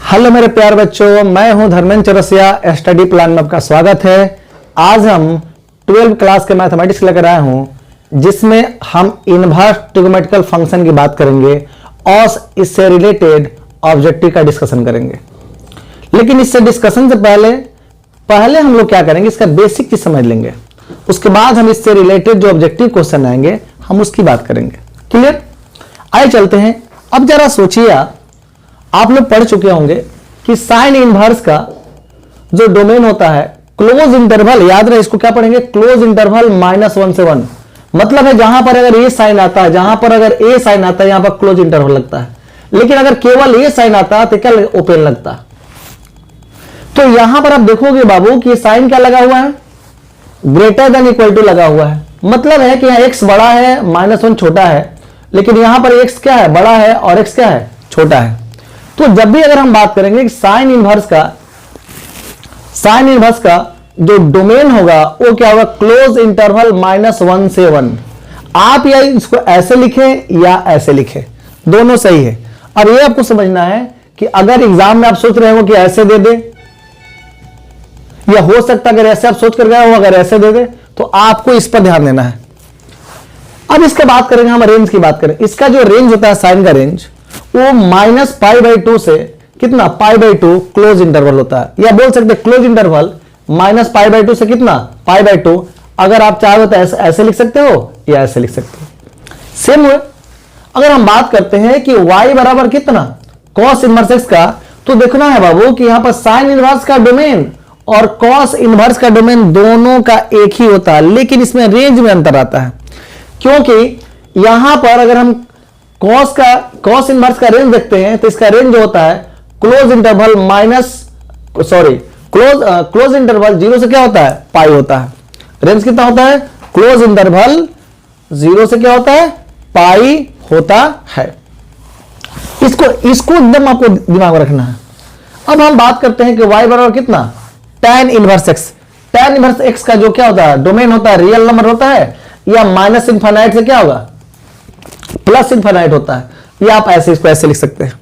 Hello मेरे प्यारे बच्चों, मैं हूं धर्मेंद्र चौरसिया। स्टडी प्लान में आपका स्वागत है। आज हम 12th क्लास के मैथमेटिक्स लेकर आए हूं, जिसमें हम इनवर्स ट्रिग्नोमेट्रिकल फंक्शन की बात करेंगे और इससे रिलेटेड ऑब्जेक्टिव का डिस्कशन करेंगे। लेकिन इससे डिस्कशन से पहले हम लोग क्या करेंगे, इसका बेसिक चीज समझ लेंगे। उसके बाद हम इससे रिलेटेड जो ऑब्जेक्टिव क्वेश्चन आएंगे हम उसकी बात करेंगे। क्लियर? आइए चलते हैं। अब जरा सोचिए, आप लोग पढ़ चुके होंगे कि साइन इनवर्स का जो डोमेन होता है क्लोज इंटरवल, याद रहे इसको क्या पढ़ेंगे, क्लोज इंटरवल -1 से 1। मतलब है जहां पर अगर ए साइन आता है, जहां पर अगर ए साइन आता है, यहां पर क्लोज इंटरवल लगता है। लेकिन अगर केवल ए साइन आता है तो क्या ओपन लगता है। तो यहां पर आप देखोगे बाबू कि साइन क्या लगा हुआ है, ग्रेटर देन इक्वल टू लगा हुआ है। मतलब है कि यहां एक्स बड़ा है, -1 छोटा है, लेकिन यहां पर एक्स क्या है, बड़ा है, और एक्स क्या है, छोटा है। तो जब भी अगर हम बात करेंगे कि साइन इनवर्स का जो डोमेन होगा वो क्या होगा, क्लोज इंटरवल -1 से 1। आप या इसको ऐसे लिखें या ऐसे लिखें, दोनों सही है। और ये आपको समझना है कि अगर एग्जाम में आप सोच रहे हो कि ऐसे दे दे, या हो सकता है अगर ऐसे आप सोच कर गए हो अगर ऐसे दे दे, तो आपको इस पर ध्यान देना है। अब इसका बात करेंगे, हम रेंज की बात करें। इसका जो रेंज होता है साइन का रेंज, वो -π/2 से कितना, π/2 क्लोज इंटरवल होता है। या बोल सकते क्लोज इंटरवल -π/2 से कितना, π/2। अगर आप चाहो तो ऐसे लिख सकते हो या ऐसे लिख सकते हो। सेम वे अगर हम बात करते हैं कि y बराबर कितना, cos इनवर्स x का, तो देखना है बाबू कि यहां पर साइन इनवर्स का डोमेन और cos इनवर्स का डोमेन दोनों का एक ही होता है, लेकिन इसमें रेंज में अंतर आता है। क्योंकि यहां पर अगर हम cos इनवर्स का रेंज देखते हैं तो इसका रेंज जो होता है क्लोज इंटरवल क्लोज इंटरवल 0 से क्या होता है, पाई होता है। रेंज कितना होता है, क्लोज इंटरवल 0 से क्या होता है, पाई होता है। इसको एकदम आपको दिमाग में रखना है। अब हम बात करते हैं कि y बराबर कितना, tan inverse x। tan inverse x का जो क्या होता है, डोमेन होता है, रियल नंबर होता है, या -∞ से क्या होगा, +∞ होता है। या आप इसको ऐसे लिख सकते हैं।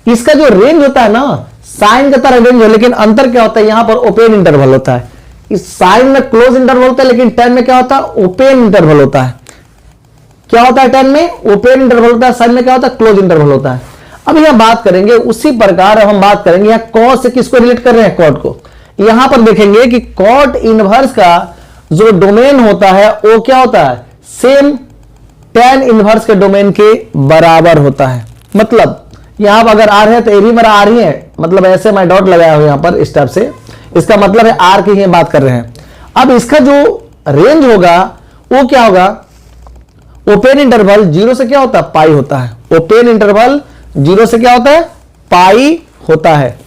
इसका जो रेंज होता है ना, साइन का तरह रेंज है, लेकिन अंतर क्या होता है, यहां पर ओपन इंटरवल होता है। इस साइन में क्लोज इंटरवल होता है, लेकिन tan में क्या होता है, ओपन इंटरवल होता है। क्या होता है, tan में ओपन इंटरवल होता है, साइन में क्या होता है, क्लोज इंटरवल होता है। अब यहां बात करेंगे उसी प्रकार हम बात करेंगे यहां cos से किसको रिलेट कर रहे हैं, कॉट को। यहां पर देखेंगे कि कॉट इनवर्स का जो डोमेन होता है वो क्या होता है, सेम tan इनवर्स के डोमेन के बराबर होता है। मतलब यहां पर अगर r है तो ए भी मेरा r ही है, मतलब ऐसे मैं डॉट लगाया हूं यहां पर इस टाइप से, इसका मतलब है r की ही बात कर रहे हैं। अब इसका जो रेंज होगा वो क्या होगा, ओपन इंटरवल 0 से क्या होता है, पाई होता है। ओपन इंटरवल 0 से क्या होता है, पाई होता है।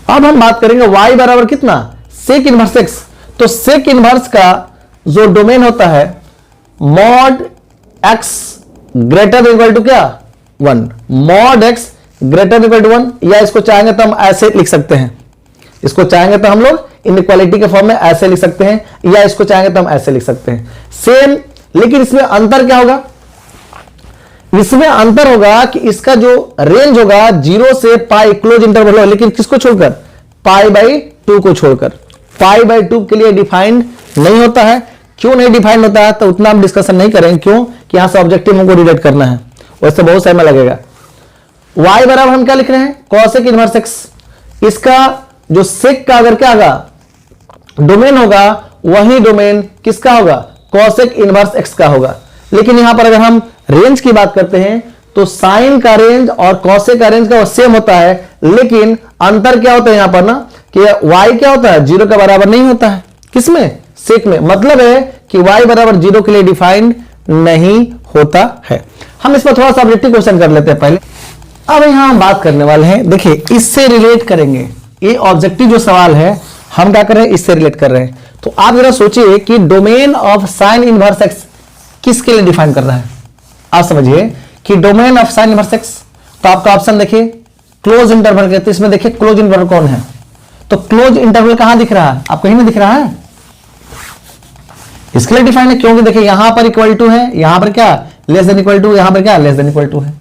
अब हम बात करेंगे y बराबर कितना, सेक इनवर्स x। तो सेक इनवर्स का जो डोमेन होता है mod x greater equal to क्या, 1। Mod x greater equal to 1, या इसको चाहेंगे तो हम ऐसे लिख सकते हैं। इसको चाहेंगे तो हम लोग इनइक्वालिटी के फॉर्म में ऐसे लिख सकते हैं, या इसको चाहेंगे तो हम ऐसे लिख सकते हैं, सेम। लेकिन इसमें अंतर क्या होगा, इसमें अंतर होगा कि इसका जो रेंज होगा 0 से पाई क्लोज इंटरवल होगा, लेकिन किसको छोड़कर, π/2 को छोड़कर। π/2 के लिए डिफाइंड नहीं होता है। क्यों नहीं डिफाइंड होता है तो उतना हम डिस्कशन नहीं करेंगे, क्यों कि यहां से ऑब्जेक्टिव हमको रिलेट करना है, वैसे बहुत समय लगेगा। y बराबर हम क्या लिख रहे हैं, cosec इनवर्स x। इसका जो sec का अगर क्या होगा, डोमेन होगा, वही डोमेन किसका होगा, cosec इनवर्स x का होगा। लेकिन यहां पर अगर हम रेंज की बात करते हैं तो साइन का रेंज और cosec का रेंज का सेम होता है, लेकिन अंतर क्या होता है यहां पर ना, कि y क्या होता है, 0 के बराबर नहीं होता है। किसमें, सेक में। मतलब है कि y बराबर 0 के लिए डिफाइंड नहीं होता है। हम इस पर थोड़ा सा ऑब्जेक्टिव क्वेश्चन कर लेते हैं पहले। अब यहां हम बात करने वाले हैं, देखिए इससे रिलेट करेंगे। ये ऑब्जेक्टिव जो सवाल है हम क्या कर रहे हैं, इससे रिलेट कर रहे हैं। तो आप जरा सोचिए कि domain of sine inverse x किसके लिए डिफाइन कर रहा है। आप समझिए कि domain of sine inverse x, तो आपका ऑप्शन देखिए क्लोज इंटरवल के, तो इसमें देखिए क्लोज इंटरवल कौन है, तो क्लोज इंटरवल कहां दिख रहा है, आपको कहीं नहीं दिख रहा है, इसके लिए डिफाइन है। क्योंकि देखिए यहां पर इक्वल टू है, यहां पर क्या लेस देन इक्वल टू, यहां पर क्या लेस देन इक्वल टू है।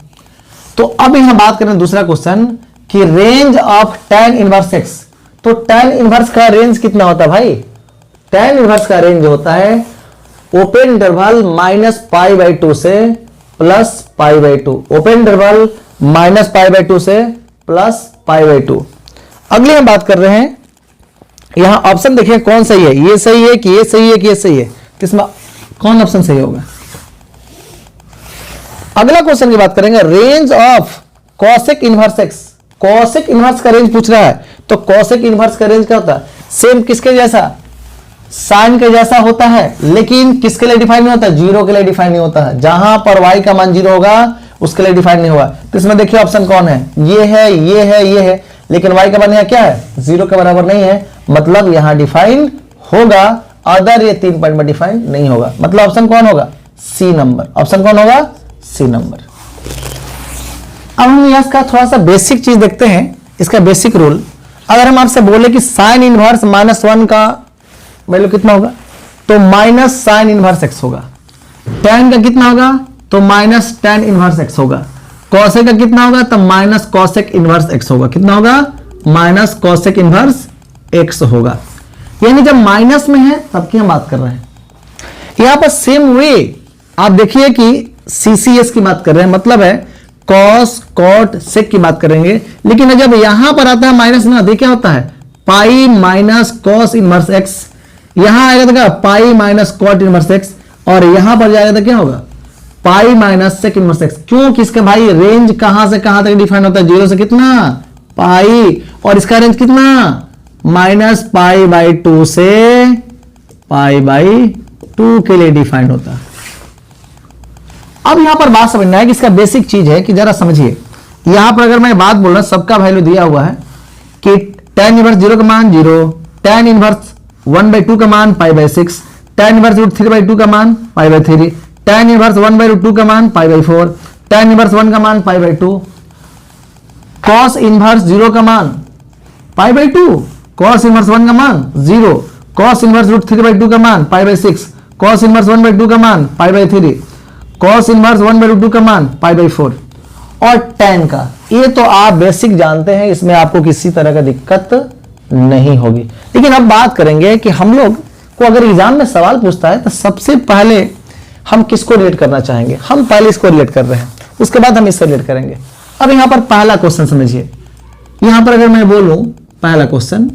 तो अब यहां बात करें दूसरा क्वेश्चन कि range of tan inverse x, तो tan इनवर्स का रेंज कितना होता है भाई? tan इनवर्स का रेंज होता है ओपन इंटरवल -π/2 से +π/2, ओपन इंटरवल -π/2 से +π/2। अगली हम बात कर रहे हैं, यहां ऑप्शन देखिए कौन सही है, ये सही है कि ये सही है कि ये सही है, तो इसमें कौन ऑप्शन सही होगा? अगला क्वेश्चन की बात करेंगे, range of cosec inverse x. Cosec inverse का रेंज पूछ रहा है, तो कॉसेक इनवर्स का रेंज क्या होता है? सेम किसके जैसा? साइन के जैसा होता है, लेकिन किसके लिए डिफाइन नहीं होता? जीरो के लिए डिफाइन नहीं होता है। जहां पर y का मान जीरो होगा उसके लिए डिफाइन नहीं होगा। तो इसमें देखिए ऑप्शन कौन है? ये है, ये है, ये है, लेकिन y का मान यहाँ क्या है? जीरो के बराबर नहीं है, मतलब यहां डिफाइन होगा। अदर ये 3 पॉइंट में डिफाइन नहीं होगा, मतलब ऑप्शन कौन होगा? C number. ऑप्शन कौन होगा? C number. अब हम इसका थोड़ा सा बेसिक चीज देखते हैं, इसका बेसिक रूल। अगर हम आपसे बोले कि साइन इनवर्स -1 का वैल्यू कितना होगा, तो माइनस साइन इनवर्स एक्स होगा। tan का कितना होगा? तो माइनस tan इनवर्स एक्स होगा। कॉसेक का कितना होगा? तो माइनस कॉसेक इनवर्स एक्स होगा। कितना होगा? माइनस कॉसेक इनवर्स एक्स होगा। यानी जब माइनस में है तब की हम बात कर रहे हैं। यहां पर सेम वे आप देखिए कि CCS की बात कर रहे हैं, मतलब है कॉस कॉट सेक की बात करेंगे, लेकिन जब यहां पर आता है माइनस में, देखिए क्या होता है? Pi minus cos inverse x, यहां आएगा तो क्या? Pi minus cot inverse x, और यहां पर जाएगा तो क्या होगा? Pi minus sec inverse x. क्यों? किसके भाई रेंज कहां से कहां तक डिफाइन होता है? जीरो से कितना? पाई, और इसका रेंज कितना? -π/2 से π/2 के लिए डिफाइन होता है। अब यहां पर बात समझना है कि इसका बेसिक चीज है कि जरा समझिए, यहां पर अगर मैं बात बोल रहा हूं, सबका वैल्यू दिया हुआ है कि tan इनवर्स 0 का मान 0, tan इनवर्स 1/2 का मान π/6, tan इनवर्स √3/2 का मान π/3, tan इनवर्स 1/√2 का मान π/4, tan इनवर्स 1 का मान π/2, cos इनवर्स 0 का मान π/2, cos इनवर्स 1 का मान 0, cos इनवर्स √3/2 का मान π/6, cos इनवर्स 1/2 का मान π/3, cos इनवर्स 1/√2 का मान π/4, और tan का ये तो आप बेसिक जानते हैं, इसमें आपको किसी तरह का दिक्कत नहीं होगी। लेकिन अब बात करेंगे कि हम लोग को अगर एग्जाम में सवाल पूछता है तो सबसे पहले हम किसको रिलेट करना चाहेंगे? हम पहले इसको रिलेट कर रहे हैं, उसके बाद हम इससे रिलेट करेंगे। अब यहां पर पहला क्वेश्चन समझिए, यहां पर अगर मैं बोलूं पहला क्वेश्चन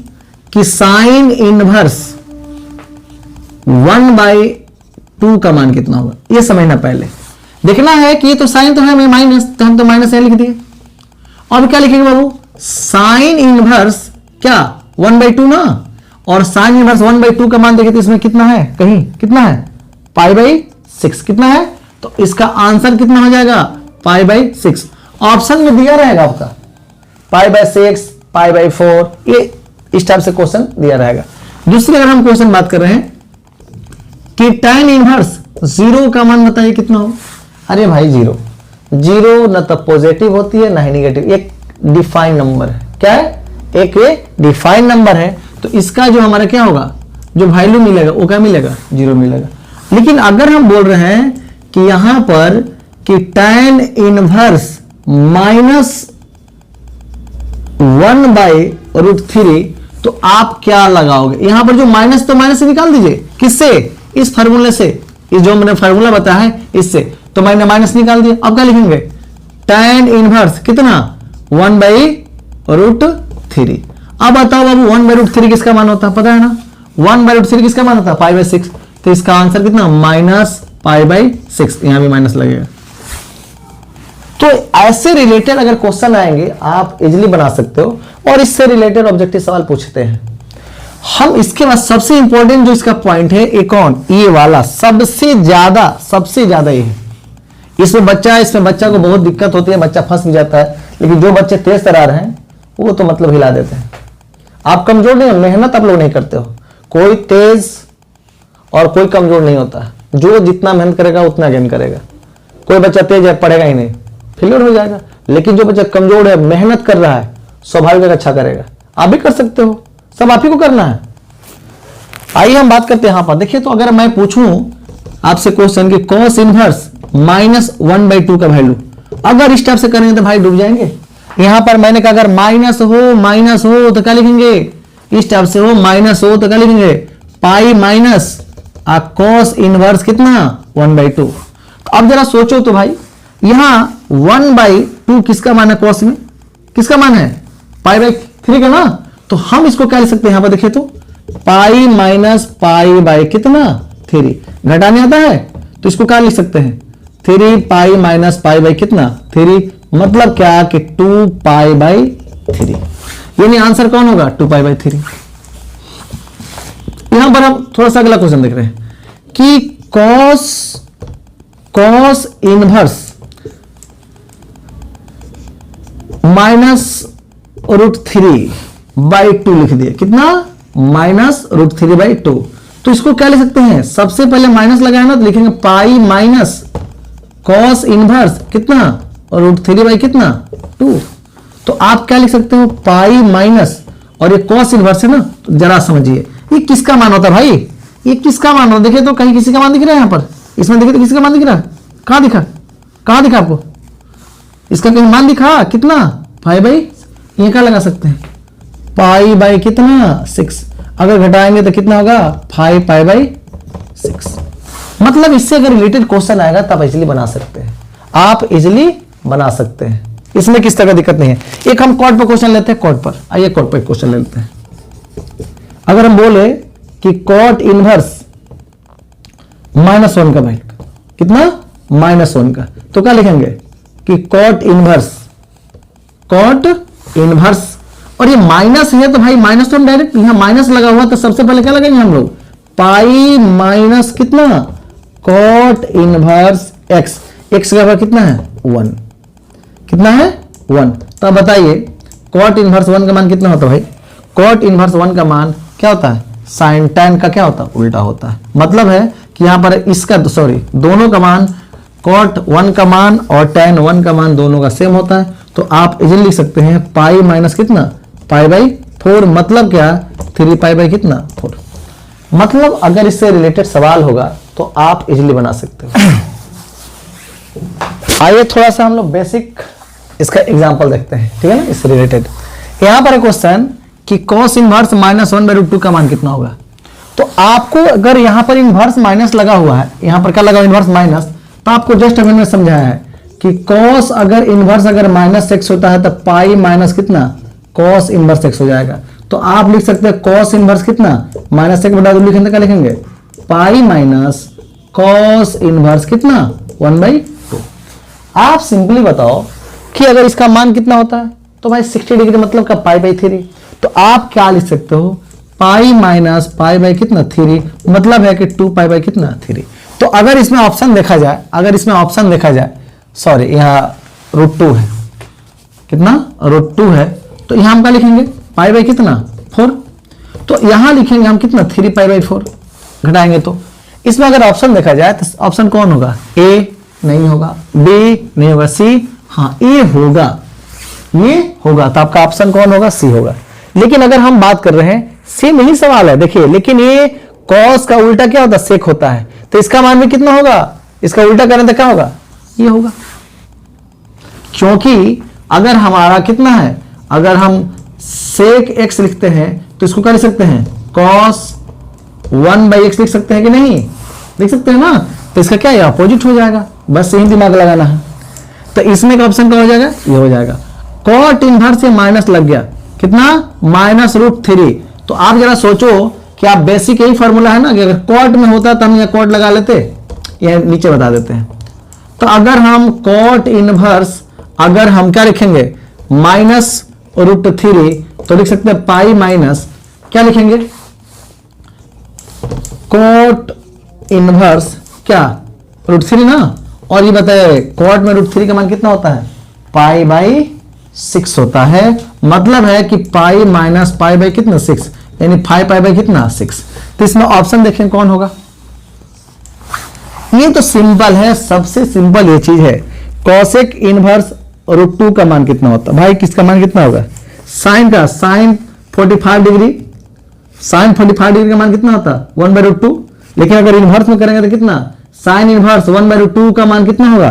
कि साइन इनवर्स 1/2 का मान कितना होगा, ये समझना पहले। देखना है कि ये तो साइन तो है माइनस, तो हम तो माइनस लिख दिए। अब क्या लिखेंगे बाबू? साइन इनवर्स क्या 1/2 ना, और साइन इनवर्स 1/2 का मान देखें तो इसमें कितना है? कहीं कितना है? π/6 कितना है? तो इसका आंसर कितना हो जाएगा? π/6। ऑप्शन में दिया रहेगा आपका π/6, π/4, ये इस टाइप से क्वेश्चन दिया रहेगा। दूसरी अगर हम क्वेश्चन बात कर रहे हैं कि tan इनवर्स 0 का मान बताइए कितना हो? अरे भाई जीरो न तो पॉजिटिव होती है ना ही नेगेटिव, एक डिफाइन नंबर है। क्या है? एक डिफाइन नंबर है, तो इसका जो हमारा क्या होगा, जो वैल्यू मिलेगा वो क्या मिलेगा? 0 मिलेगा। लेकिन अगर हम बोल रहे हैं कि यहां पर कि tan इनवर्स -1/√3, तो आप क्या लगाओगे? यहां पर जो माइनस, तो माइनस से निकाल दीजिए। किससे? इस फार्मूले से, इस जो मैंने फार्मूला बताया है इससे, तो मैंने माइनस निकाल दिया। अब क्या लिखेंगे? tan इनवर्स कितना? 1/√3। अब बताओ बाबू 1/√3 किसका मान होता है? पता है ना 1/√3 किसका मान होता है? π/6। तो इसका आंसर कितना? -π/6। यहां भी माइनस लगेगा। तो ऐसे रिलेटेड अगर क्वेश्चन आएंगे आप इजीली बना सकते हो, और इससे रिलेटेड ऑब्जेक्टिव सवाल पूछते हैं हम। इसके बाद सबसे इंपॉर्टेंट जो इसका पॉइंट है, एक कौन? ये वाला सबसे ज्यादा ये है। इसमें बच्चा को बहुत दिक्कत होती है, बच्चा फंस भी जाता है। लेकिन जो बच्चे तेज तरार हैं वो तो मतलब हिला देते हैं। आप कमजोर नहीं, मेहनत आप लोग नहीं करते हो। कोई तेज और कोई कमजोर नहीं होता है, जो जितना मेहनत करेगा उतना गेन करेगा। कोई बच्चा तेज है, पढ़ेगा ही नहीं, फेलियर हो जाएगा। लेकिन जो बच्चा कमजोर है, मेहनत कर रहा है, स्वाभाविक अच्छा करेगा। आप भी कर सकते हो, सब आप ही को करना है। आइए हम बात करते हैं यहां पर। देखिए, तो अगर मैं पूछूं आपसे क्वेश्चन कि cos इनवर्स -1/2 का वैल्यू, अगर इस टाइप से करेंगे तो भाई डूब जाएंगे। यहां पर मैंने कहा अगर माइनस हो तो क्या लिखेंगे, इस टाइप से हो माइनस हो तो क्या लिखेंगे, पाई माइनस कॉस इनवर्स कितना 1/2। अब जरा सोचो तो भाई, यहां 1/2 किसका मान है, कॉस में किसका मान है, पाई/3 का ना। तो हम इसको क्या लिख सकते हैं, यहां पर देखिए तो पाई माइनस पाई बाई कितना 3, घटाने आता है तो इसको क्या लिख सकते हैं 3 पाई माइनस पाई बाई कितना 3, मतलब क्या कि 2 पाई/3, यानी आंसर कौन होगा 2 पाई/3। यहां पर हम थोड़ा सा अगला क्वेश्चन देख रहे हैं कि कॉस इनवर्स -√3/2 लिख दिए, कितना -√3/2। तो इसको क्या लिख सकते हैं, सबसे पहले माइनस लगाया ना तो लिखेंगे पाई माइनस कॉस इनवर्स कितना √3 कितना 2। तो आप क्या लिख सकते हो, पाई माइनस, और ये कॉस इनवर्स है ना, तो जरा समझिए ये किसका मान होता है भाई, ये किसका मान होता है, देखिए तो कहीं किसी का मान दिख रहा है, यहां पर इसमें देखिए तो किसी का मान दिख रहा है, कहां दिखा आपको, इसका कहीं मान दिखा कितना 5/, ये क्या लगा सकते हैं पाई कितना 6, अगर घटाएंगे तो कितना होगा 5 पाई/6। मतलब इससे अगर रिलेटेड क्वेश्चन आएगा तब इजीली बना सकते हैं, आप इजीली बना सकते हैं, इसमें किस तरह दिक्कत नहीं है। एक हम कॉर्ड पर क्वेश्चन लेते हैं, कॉर्ड पर आइए, कॉर्ड पर क्वेश्चन ले लेते हैं। अगर हम बोले कि कॉट इनवर्स -1 का भाई कितना -1 का, तो क्या लिखेंगे कि कॉट इनवर्स, और ये माइनस है तो भाई माइनस तो हम डायरेक्ट यहां माइनस लगा हुआ, तो सबसे पहले क्या लगाएंगे हम लोग पाई माइनस कितना कॉट इनवर्स एक्स का वैल्यू कितना है 1, कितना है 1। तो अब बताइए कॉट इनवर्स 1 का मान कितना होता है भाई, कॉट इनवर्स 1 का मान क्या होता है, साइन tan का क्या होता है उल्टा होता है। मतलब है कि यहां पर इसका दोनों का मान कॉट 1 का मान और tan 1 का मान दोनों का सेम होता है। तो आप इजीली लिख सकते हैं पाई माइनस कितना पाई/4, मतलब क्या 3 पाई कितना 4। मतलब अगर इससे रिलेटेड सवाल होगा तो आप इजीली बना सकते हो। आइए थोड़ा सा हम लोग बेसिक इसका एग्जांपल देखते हैं, ठीक है ना, इससे रिलेटेड। यहां पर क्वेश्चन कि cos इनवर्स -1/√2 का मान कितना होगा। तो आपको अगर यहां पर इनवर्स माइनस लगा हुआ है, यहां पर क्या लगा इनवर्स माइनस, तो आपको जस्ट अभी मैंने समझाया है कि cos अगर इनवर्स अगर -x होता है तो पाई माइनस कितना cos इनवर्स x हो जाएगा। तो आप लिख सकते हैं cos इनवर्स कितना -1/2 लिखेंगे, क्या लिखेंगे पाई माइनस cos इनवर्स कितना 1/2। आप सिंपली बताओ कि अगर इसका मान कितना होता है, तो भाई 60 डिग्री मतलब का पाई/3। तो आप क्या लिख सकते हो पाई माइनस पाई कितना 3, मतलब है कि 2 पाई कितना 3। तो अगर इसमें ऑप्शन देखा जाए, सॉरी यहाँ √2 है, कितना √2 है, तो यहां हम क्या लिखेंगे पाई कितना 4। तो यहां लिखेंगे हम कितना 3 पाई/4, घटाएंगे तो इसमें अगर ऑप्शन देखा जाए तो ऑप्शन कौन होगा, ए नहीं होगा, बी नहीं होगा, सी हाँ ए होगा, ये होगा। तो आपका ऑप्शन कौन होगा, सी होगा। लेकिन अगर हम बात कर रहे हैं सेम ही सवाल है, देखिए लेकिन ये कॉस का उल्टा क्या होता है सेक होता है, तो इसका मान भी कितना होगा, इसका उल्टा करें तो क्या होगा, ये होगा। क्योंकि अगर हमारा कितना है, अगर हम सेक एक्स लिखते हैं तो इसको क्या लिख सकते हैं cos 1/x लिख सकते हैं कि नहीं, लिख सकते हैं ना। तो इसका क्या है अपोजिट हो जाएगा, बस यही दिमाग लगाना है। तो इसमें का ऑप्शन क्या हो जाएगा, ये हो जाएगा। कॉट इनवर्स से माइनस लग गया कितना -√3। तो आप जरा सोचो कि आप बेसिक यही फॉर्मूला है ना कि अगर कॉट में होता तो हम यहाँ कॉट लगा लेते, ये नीचे बता देते हैं। तो अगर हम कॉट इनवर्स अगर हम क्या लिखेंगे -√3, तो लिख सकते हैं पाई माइनस क्या लिखेंगे कॉट इनवर्स क्या √3 ना। और ये बताइए कॉट में √3 का मान कितना होता है पाई/6 होता है। मतलब है कि पाई माइनस पाई कितना 6, यानी 5 पाई कितना 6। तो इसमें ऑप्शन देखें कौन होगा, ये तो सिंपल है, सबसे सिंपल ये चीज है। कॉसेक इनवर्स √2 का मान कितना होता है भाई, किसका मान कितना होगा साइन का, साइन 45 डिग्री, साइन 45 डिग्री का मान कितना होता है 1/√2। लेकिन अगर इनवर्स में करेंगे तो कितना साइन इनवर्स 1/√2 का मान कितना होगा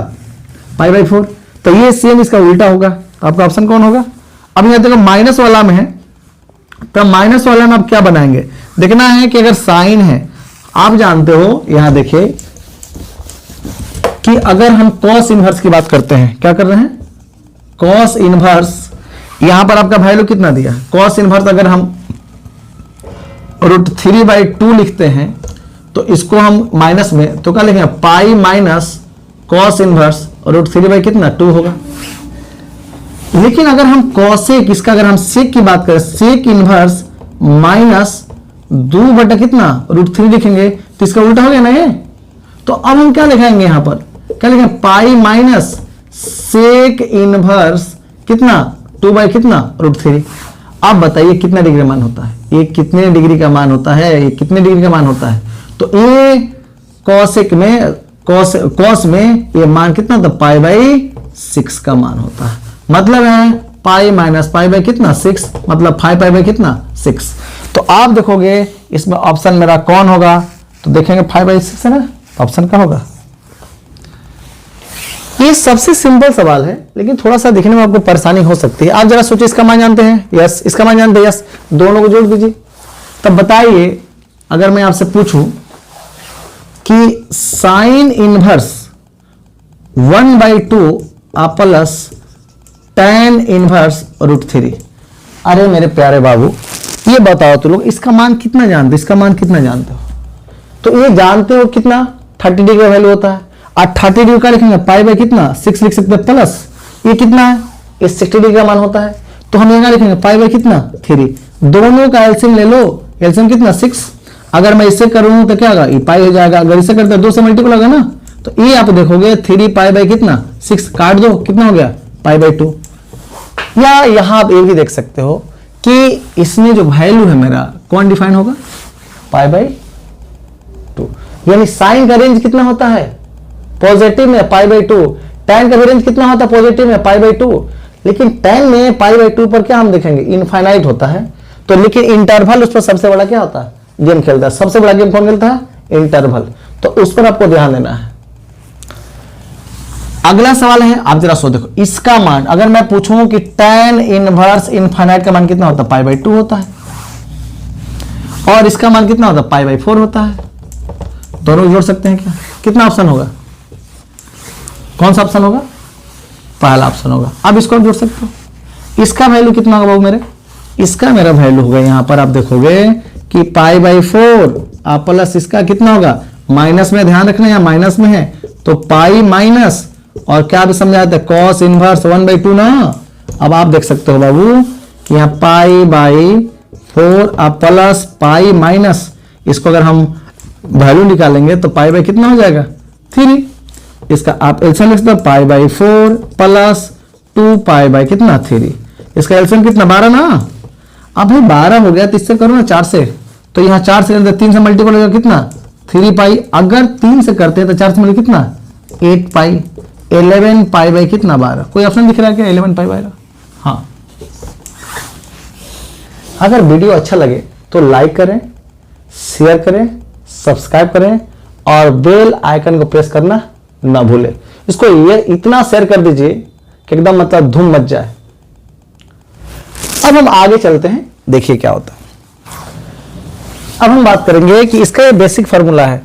पाई/4। तो ये सेम इसका उल्टा होगा। तो आपका ऑप्शन कौन होगा? अब यहां देखो माइनस वाला में है, तो माइनस वाला में आप क्या बनाएंगे, देखना है कि अगर साइन है, आप जानते हो यहां देखिए कि अगर हम कॉस इनवर्स की बात करते हैं, क्या कर रहे हैं, कॉस इनवर्स, यहां पर आपका वैल्यू कितना दिया, कॉस इनवर्स अगर हम √3/2 लिखते हैं तो इसको हम माइनस में तो क्या लिखेंगे, पाई माइनस कॉस इनवर्स √3/2 होगा। लेकिन अगर हम कॉसेक, इसका अगर हम सेक की बात करें, सेक इनवर्स माइनस 2/कितना √3 लिखेंगे तो इसका उल्टा हो गया ना ये। तो अब हम क्या लिखेंगे, यहां पर क्या लिखेंगे, पाई माइनस सेक इनवर्स कितना 2/कितना √3। आप बताइए कितना डिग्री का मान होता है, ये कितने डिग्री का मान होता है, ये कितने डिग्री का मान होता है। तो ये कॉसेक में कॉस में ये मान कितना था, π/6 का मान होता है। मतलब है पाई माइनस π/कितना 6, मतलब 5π/कितना 6। तो आप देखोगे इसमें ऑप्शन मेरा कौन होगा, तो देखेंगे 5/6 है ना, ऑप्शन क्या होगा। ये सबसे सिंपल सवाल है, लेकिन थोड़ा सा देखने में आपको परेशानी हो सकती है। आप जरा सोचिए, इसका मान जानते हैं, यस, इसका मान जानते हैं, यस, दोनों को जोड़ दीजिए। तब बताइए अगर मैं आपसे पूछूं कि sine inverse 1/2 plus tan inverse √3, अरे मेरे प्यारे बाबू ये बताओ तो लोग इसका मान कितना जानते हो, इसका मान कितना जानते हो। तो ये जानते हो कितना 30 डिग्री का वैल्यू होता है, और 30 डिग्री का लिखेंगे π/कितना 6 लिख सकते हैं, प्लस ये कितना है, ये 60 डिग्री का मान होता है। तो हम यहाँ लिखेंगे π/कितना 3, दोनों का एलसीएम ले लो, एलसीएम कितना 6। अगर मैं इससे करूं तो क्या होगा, ये पाई हो जाएगा, अगर इससे करते 2 से मल्टीपल होगा ना, तो ये आप देखोगे 3 π/कितना 6, काट दो कितना हो गया π/2। या यहां आप ये भी देख सकते हो कि इसमें जो वैल्यू है मेरा कौन डिफाइन होगा, π/2। यानी साइन का रेंज कितना होता है, पॉजिटिव में π/2, tan का रेंज कितना होता है पॉजिटिव में π/2। लेकिन tan में π/2 पर क्या हम देखेंगे, इनफाइनाइट होता है। तो लेकिन इंटरवल उस पर सबसे बड़ा क्या होता है, गेम खेलता है। सबसे बड़ा गेम कौन खेलता है, इंटरवल। तो उस पर आपको ध्यान देना है। अगला सवाल है, आप जरा सो देखो, इसका मान अगर मैं पूछूं कि tan इनवर्स इनफाइनाइट का मान कितना होता है, π/2 होता है, और इसका मान कितना होता है, π/4 होता है। दोनों जोड़ सकते हैं क्या, कितना ऑप्शन होगा, कौन सा ऑप्शन होगा, पहला ऑप्शन होगा। अब इसको जोड़ सकते हो, इसका वैल्यू कितना होगा बाबू मेरे, इसका मेरा वैल्यू होगा, यहां पर आप देखोगे कि π/4 प्लस इसका कितना होगा, माइनस में, ध्यान रखना यहां माइनस में है, तो पाई माइनस और क्या भी समझा जाता है, कॉस इनवर्स 1/2 ना। अब आप देख सकते हो बाबू कि यहाँ π/4 प्लस पाई माइनस, इसको अगर हम वैल्यू निकालेंगे तो पाई कितना हो जाएगा 3। इसका आप एलसीएम लिख सकते हो, π/4 प्लस 2 कितना 3, इसका एलसीएम कितना 12 ना। अब भाई 12 हो गया तो इससे करो ना 4 से, तो यहाँ 4 से 3 से मल्टीपल हो गया कितना 3 अगर 3 से करते हैं तो 4 से मिले कितना 8 11 कितना 12। कोई ऑप्शन दिख रहा है क्या 11 हाँ। अगर वीडियो अच्छा लगे तो लाइक करें, शेयर करें, सब्सक्राइब करें और बेल आइकन को प्रेस करना ना भूलें। इसको ये इतना शेयर कर दीजिए कि एकदम मतलब धूम मच जाए। अब हम आगे चलते हैं, देखिए क्या होता है। अब हम बात करेंगे कि इसका ये बेसिक फार्मूला है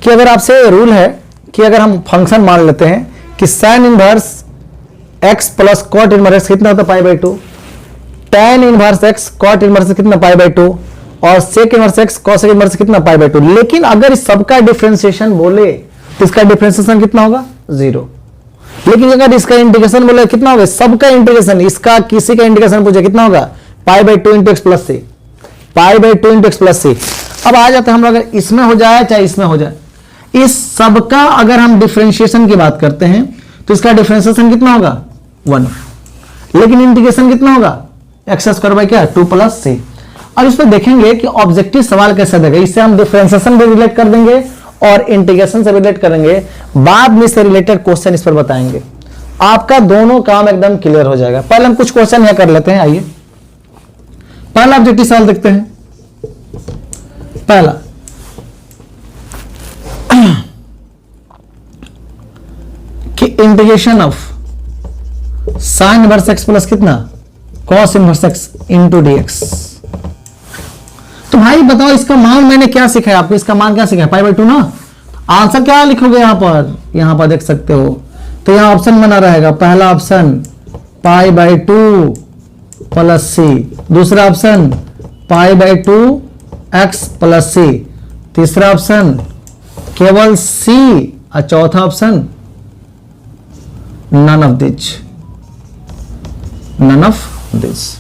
कि अगर आपसे रूल है कि अगर हम फंक्शन मान लेते हैं कि sine inverse x plus cot inverse कितना होता है π/2, tan inverse x cot inverse कितना π/2 और sec inverse x cosec inverse कितना π/2। लेकिन अगर इस सबका डिफरेंशिएशन बोले तो इसका डिफरेंशिएशन कितना होगा 0। लेकिन अगर इसका इंटीग्रेशन बोले कितना होगा, सबका इंटीग्रेशन, इसका किसी का इंटीग्रेशन पूछे कितना होगा π/2 इंटू x प्लस सी, π/2 इंटू x प्लस सी। अब आ जाते हैं हम लोग, अगर इसमें हो जाए चाहे इसमें हो जाए, इस सबका अगर हम डिफरेंशिएशन की बात करते हैं तो इसका डिफरेंशिएशन कितना होगा 1, लेकिन इंटीग्रेशन कितना होगा x² बाय क्या 2 प्लस सी। अब इस पर देखेंगे कि ऑब्जेक्टिव सवाल कैसे देगा, इससे हम डिफरेंशिएशन भी रिलेट कर देंगे और इंटीग्रेशन से रिलेट करेंगे, बाद में इससे रिलेटेड क्वेश्चन इस पर बताएंगे। आपका दोनों काम एकदम क्लियर हो जाएगा। पहले हम कुछ क्वेश्चन यहां कर लेते हैं, आइए पहला ऑब्जेक्टिव सवाल देखते हैं। पहला कि integration of sine inverse x plus कितना cos inverse x into d x. तो भाई बताओ इसका मान मैंने क्या सिखाया आपको, इसका मान क्या सिखाया, पाई बाई टू ना। आंसर क्या लिखोगे यहां पर देख सकते हो। तो यहां ऑप्शन बना रहेगा, पहला option pi by two plus C, दूसरा option pi by two x plus C, तीसरा ऑप्शन केवल सी और चौथा ऑप्शन नन ऑफ दिस।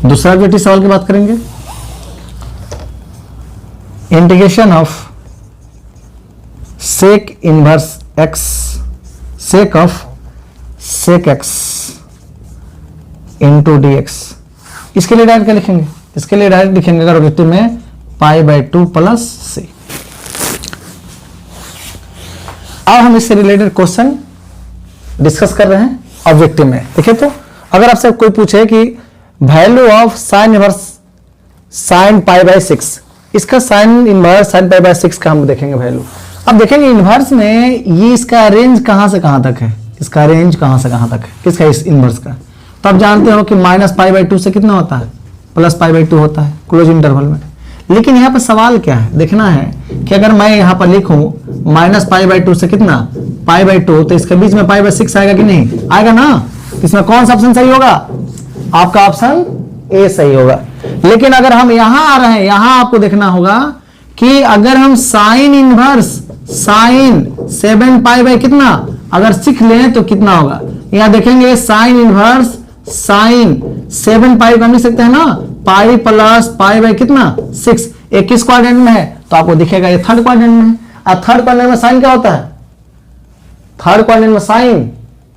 दूसरा ऑब्जेक्टिव सवाल की बात करेंगे। Integration of sec inverse x, sec of sec x into d x. इसके लिए डायरेक्ट क्या लिखेंगे, इसके लिए डायरेक्ट लिखेंगे अगर ऑब्जेक्टिव में पाई बाई टू प्लस सी। अब हम इससे रिलेटेड क्वेश्चन डिस्कस कर रहे हैं ऑब्जेक्टिव में। देखिए तो अगर आपसे कोई पूछे कि value of sine inverse sine pi by 6, इसका sine inverse sine pi by 6 का हम देखेंगे वैल्यू। अब देखेंगे इनवर्स में ये इसका रेंज कहां से कहां तक है, इसका रेंज कहां से कहां तक है, किसका, इस इनवर्स का। तो आप जानते हो कि माइनस पाई बाई टू से कितना होता है, प्लस पाई बाई टू होता है क्लोज इंटरवल में। लेकिन यहाँ पर सवाल क्या है, देखना है कि अगर मैं यहाँ पर लिखूं माइनस पाई बाई टू से कितना पाई बाई टू, तो इसके बीच में पाई बाई 6 आएगा कि नहीं आएगा ना। इसमें कौन सा ऑप्शन सही होगा, आपका ऑप्शन ए सही होगा। लेकिन अगर हम यहां आ रहे हैं, यहां आपको देखना होगा कि अगर हम sine inverse sine 7 pi by कितना अगर सीख लें तो कितना होगा। यहां देखेंगे साइन इनवर्स साइन 7 पाई को हम लिख सकते हैं ना, पाई प्लस पाई बाई कितना 6। एक किस क्वाड्रेंट में है, तो आपको दिखेगा ये थर्ड क्वाड्रेंट में है। और थर्ड क्वाड्रेंट में साइन क्या होता है, थर्ड क्वाड्रेंट में साइन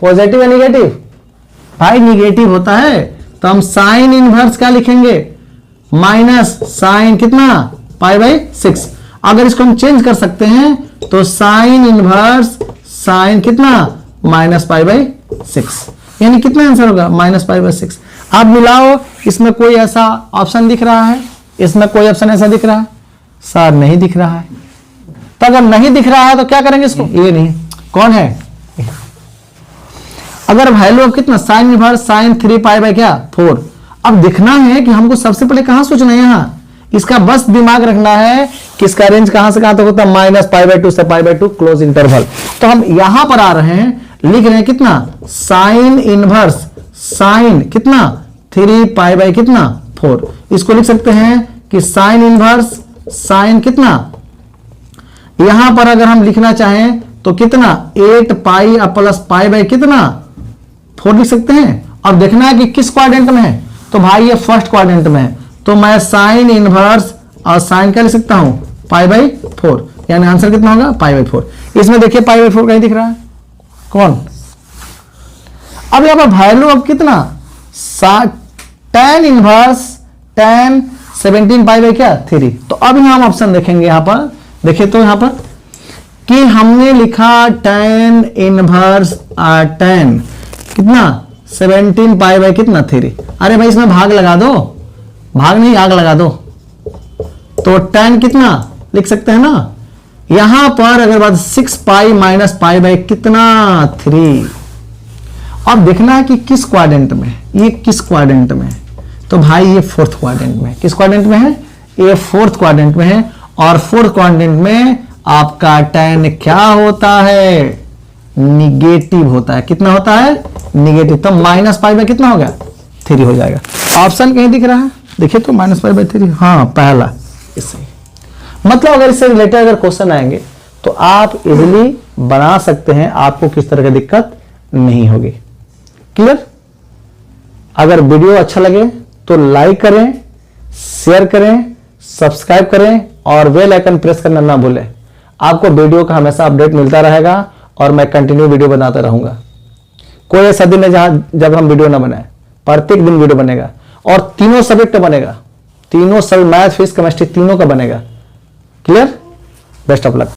पॉजिटिव या निगेटिव, भाई निगेटिव होता है। तो हम साइन इनवर्स क्या लिखेंगे, माइनस साइन कितना पाई बाई 6। अगर इसको हम चेंज कर सकते हैं तो साइन इनवर्स साइन कितना माइनस पाई बाई 6, यानी कितना आंसर होगा माइनस पाई बाई 6। आप मिलाओ, इसमें कोई ऐसा ऑप्शन दिख रहा है, इसमें कोई ऑप्शन ऐसा दिख रहा है, सर नहीं दिख रहा है। तो अगर नहीं दिख रहा है तो क्या करेंगे इसको, ये नहीं, कौन है। अगर वैल्यू ऑफ कितना sine inverse sine 3 pi by क्या 4। अब देखना है कि हमको सबसे पहले कहां सोचना है, यहां इसका बस दिमाग रखना है कि इसका रेंज कहां से कहां तक होता है, माइनस पाई बाई टू से पाई बाई टू क्लोज इंटरवल। तो हम यहां पर आ रहे हैं, लिख रहे हैं कितना साइन इनवर्स साइन कितना 3 पाई बाई कितना 4। इसको लिख सकते हैं कि साइन इनवर्स साइन कितना, यहां पर अगर हम लिखना चाहें तो कितना 8 पाई प्लस पाई बाई कितना 4 लिख सकते हैं। और देखना है कि किस क्वाड्रेंट में है, तो भाई ये फर्स्ट क्वाड्रेंट में है। तो मैं साइन इनवर्स और साइन क्या लिख सकता हूं पाई बाई 4, यानी आंसर कितना होगा पाई बाई 4। इसमें देखिए पाई बाई 4 कहीं दिख रहा है, कौन। अब यहां पर वैल्यू अब कितना tan inverse tan 17 pi by क्या 3। तो अब यहां हम ऑप्शन देखेंगे, यहां पर देखिए तो यहां पर कि हमने लिखा tan इनवर्स tan कितना 17 पाई बाई कितना 3। अरे भाई इसमें भाग लगा दो, भाग नहीं आग लगा दो। तो tan कितना लिख सकते हैं ना, यहां पर अगर बात 6 पाई माइनस पाई बाई कितना 3। अब देखना है कि किस क्वाड्रेंट में, ये किस क्वाड्रेंट में है। तो भाई ये फोर्थ क्वाड्रेंट में, किस क्वाड्रेंट में है, ये फोर्थ क्वाड्रेंट में है। और फोर्थ क्वाड्रेंट में आपका tan क्या होता है, निगेटिव होता है। कितना होता है, निगेटिव। तो माइनस पाई बाई कितना हो गया 3 हो जाएगा। ऑप्शन कहीं दिख रहा है, देखिए तो माइनस पाई बाई 3, हाँ पहला इससे। मतलब अगर इससे रिलेटेड अगर क्वेश्चन आएंगे तो आप इजीली बना सकते हैं, आपको किस तरह की दिक्कत नहीं होगी। क्लियर। अगर वीडियो अच्छा लगे तो लाइक करें, शेयर करें, सब्सक्राइब करें और बेल आइकन प्रेस करना ना भूलें। आपको वीडियो का हमेशा अपडेट मिलता रहेगा और मैं कंटिन्यू वीडियो बनाता रहूंगा। कोई ऐसा दिन है जब हम वीडियो ना बनाए, प्रत्येक दिन वीडियो बनेगा और तीनों सब्जेक्ट बनेगा, तीनों सब मैथ फिजिक्स केमिस्ट्री तीनों का बनेगा। क्लियर। Best of luck.